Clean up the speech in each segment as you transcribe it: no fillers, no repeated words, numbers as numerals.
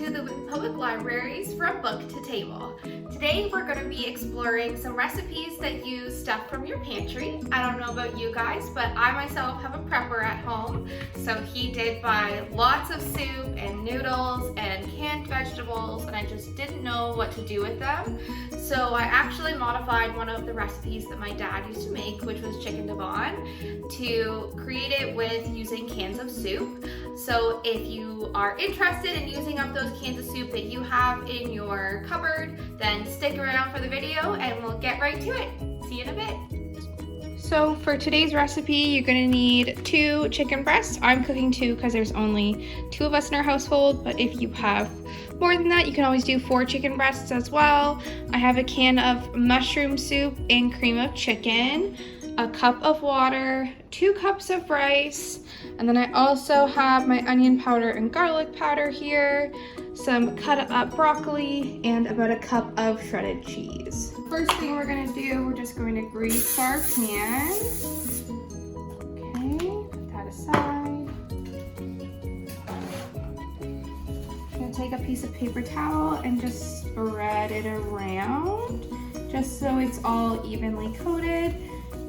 to the Public Libraries From Book to Table. Today we're going to be exploring some recipes that use stuff from your pantry. I don't know about you guys, but I myself have a prepper at home. So he did buy lots of soup and noodles and canned vegetables, and I just didn't know what to do with them. So I actually modified one of the recipes that my dad used to make, which was chicken divan, to create it with using cans of soup. So if you are interested in using up those cans of soup that you have in your cupboard, then stick around for the video and we'll get right to it. See you in a bit. So for today's recipe, you're gonna need 2 chicken breasts. I'm cooking 2 because there's only 2 of us in our household, but if you have more than that, you can always do 4 chicken breasts as well. I have a can of mushroom soup and cream of chicken, a cup of water, 2 cups of rice, and then I also have my onion powder and garlic powder here, some cut up broccoli, and about a cup of shredded cheese. First thing we're gonna do, we're just going to grease our pan. Okay, put that aside. I'm gonna take a piece of paper towel and just spread it around, just so it's all evenly coated,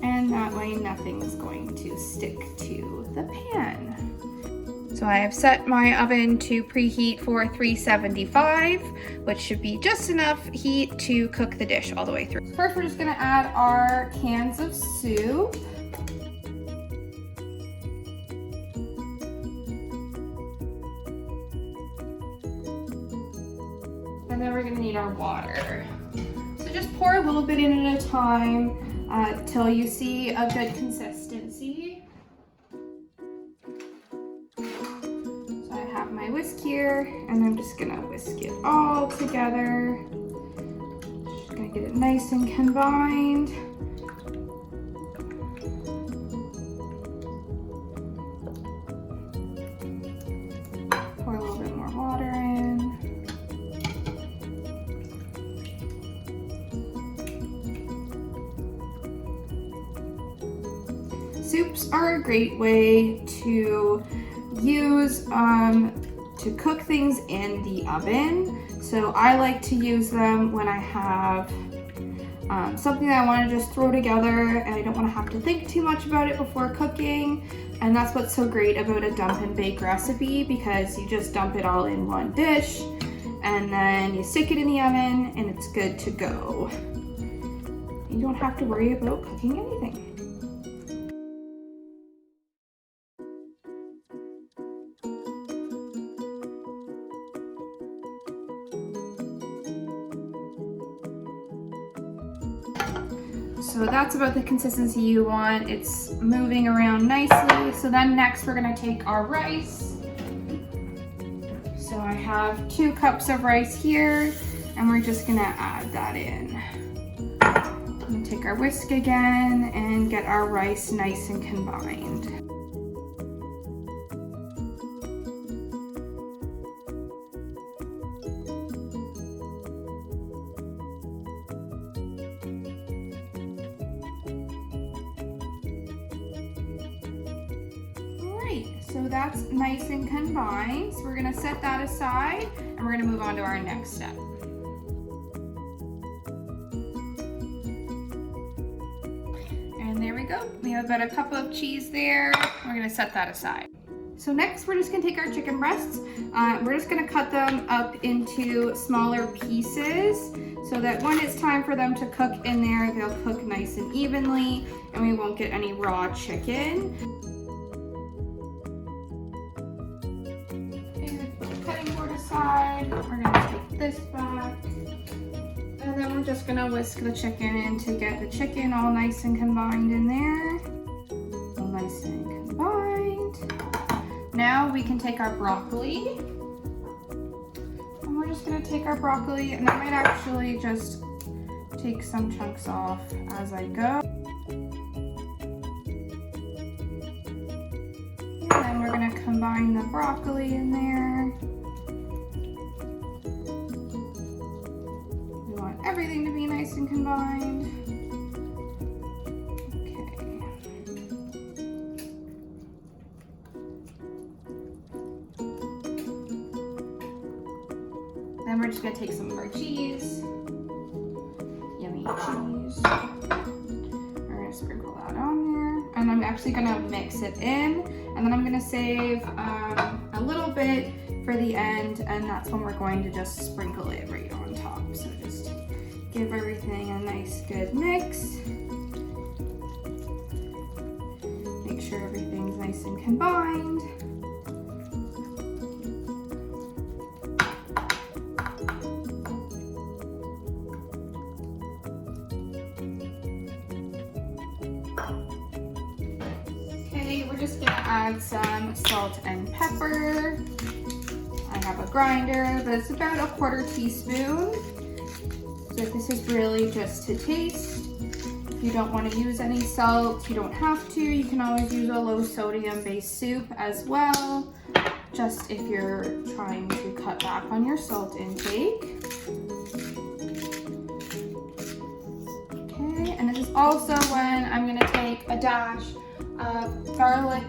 and that way nothing's going to stick to the pan. So I have set my oven to preheat for 375, which should be just enough heat to cook the dish all the way through. First, we're just gonna add our cans of soup. And then we're gonna need our water. So just pour a little bit in at a time till you see a good consistency. So I have my whisk here, and I'm just gonna whisk it all together. Just gonna get it nice and combined. Pour a little bit more water in. Soups are a great way to use to cook things in the oven. So I like to use them when I have something that I want to just throw together and I don't want to have to think too much about it before cooking. And that's what's so great about a dump and bake recipe, because you just dump it all in one dish and then you stick it in the oven and it's good to go. You don't have to worry about cooking anything. So that's about the consistency you want. It's moving around nicely. So then next we're gonna take our rice. So I have 2 cups of rice here, and we're just gonna add that in. I'm gonna take our whisk again and get our rice nice and combined. So that's nice and combined. So we're gonna set that aside and we're gonna move on to our next step. And there we go. We have about a cup of cheese there. We're gonna set that aside. So next we're just gonna take our chicken breasts. We're just gonna cut them up into smaller pieces so that when it's time for them to cook in there, they'll cook nice and evenly and we won't get any raw chicken. Side. We're gonna take this back, and then we're just gonna whisk the chicken in to get the chicken all nice and combined in there. All nice and combined. Now we can take our broccoli, and we're just gonna take our broccoli, and I might actually just take some chunks off as I go. And then we're gonna combine the broccoli in there. Everything to be nice and combined. Okay. we're just gonna take some of our cheese. Yummy cheese. We're gonna sprinkle that on there. And I'm actually gonna mix it in. And then I'm gonna save a little bit for the end, and that's when we're going to just sprinkle it right on top. So just give everything a nice good mix. Make sure everything's nice and combined. Okay, we're just gonna add some salt and pepper. I have a grinder, but it's about a 1/4 teaspoon. So this is really just to taste. If you don't want to use any salt, you don't have to. You can always use a low sodium based soup as well, just if you're trying to cut back on your salt intake. Okay, and this is also when I'm gonna take a dash of garlic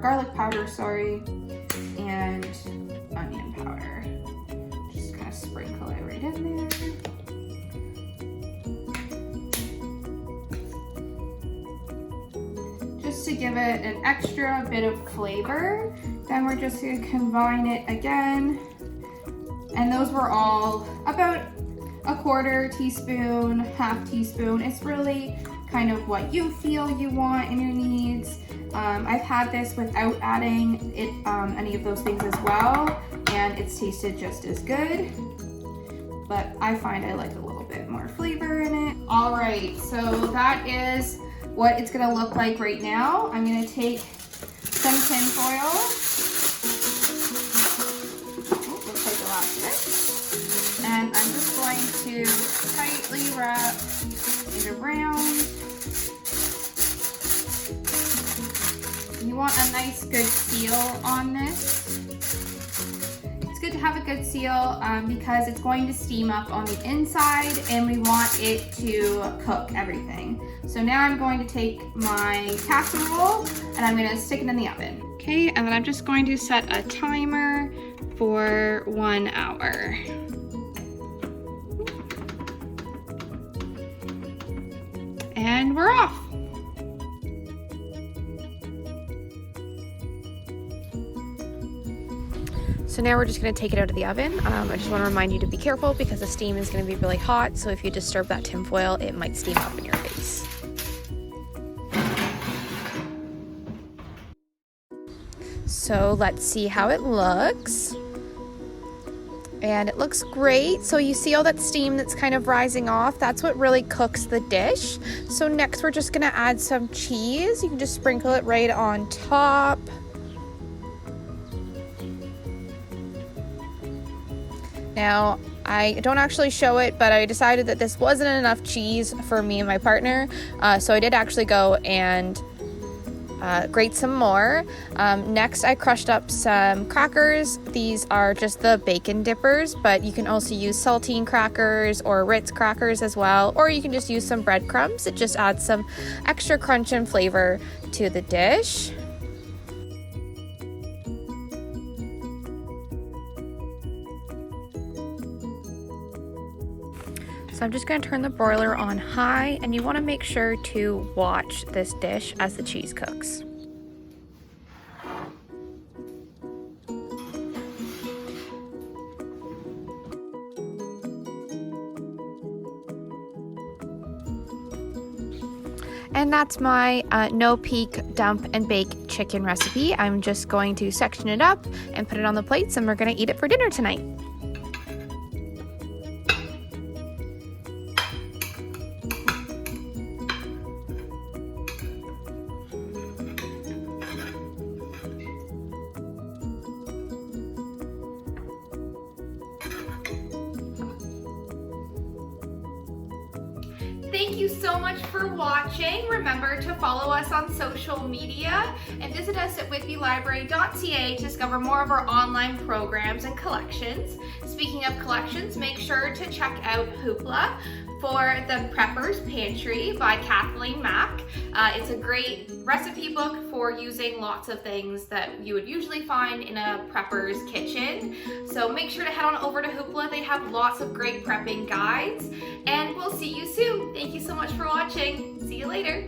garlic powder, and onion powder. Just kind of sprinkle it right in there. Just to give it an extra bit of flavor. Then we're just gonna combine it again. And those were all about a 1/4 teaspoon, 1/2 teaspoon. It's really kind of what you feel you want and your needs. I've had this without adding any of those things as well, and it's tasted just as good, but I find I like a little bit more flavor in it. All right, so that is what it's gonna look like right now. I'm gonna take some tin foil. Oh, looks like the last bit. And I'm just going to tightly wrap it around. You want a nice good seal on this. It's good to have a good seal because it's going to steam up on the inside and we want it to cook everything. So now I'm going to take my casserole and I'm going to stick it in the oven. Okay, and then I'm just going to set a timer for 1 hour. And we're off. So now we're just going to take it out of the oven. I just want to remind you to be careful because the steam is going to be really hot. So if you disturb that tin foil, it might steam up in your face. So let's see how it looks. And it looks great. So you see all that steam that's kind of rising off? That's what really cooks the dish. So next we're just going to add some cheese. You can just sprinkle it right on top. Now, I don't actually show it, but I decided that this wasn't enough cheese for me and my partner, so I did actually go and grate some more. Next, I crushed up some crackers. These are just the bacon dippers, but you can also use saltine crackers or Ritz crackers as well, or you can just use some breadcrumbs. It just adds some extra crunch and flavor to the dish. So I'm just going to turn the broiler on high, and you want to make sure to watch this dish as the cheese cooks. And that's my no-peak dump and bake chicken recipe. I'm just going to section it up and put it on the plates, and we're going to eat it for dinner tonight. Thank you so much for watching. Remember to follow us on social media and visit us at whitbylibrary.ca to discover more of our online programs and collections. Speaking of collections, make sure to check out Hoopla for the Prepper's Pantry by Kathleen Mack. It's a great recipe book for using lots of things that you would usually find in a prepper's kitchen. So make sure to head on over to Hoopla. They have lots of great prepping guides, and we'll see you soon. Thank you so much for watching. See you later.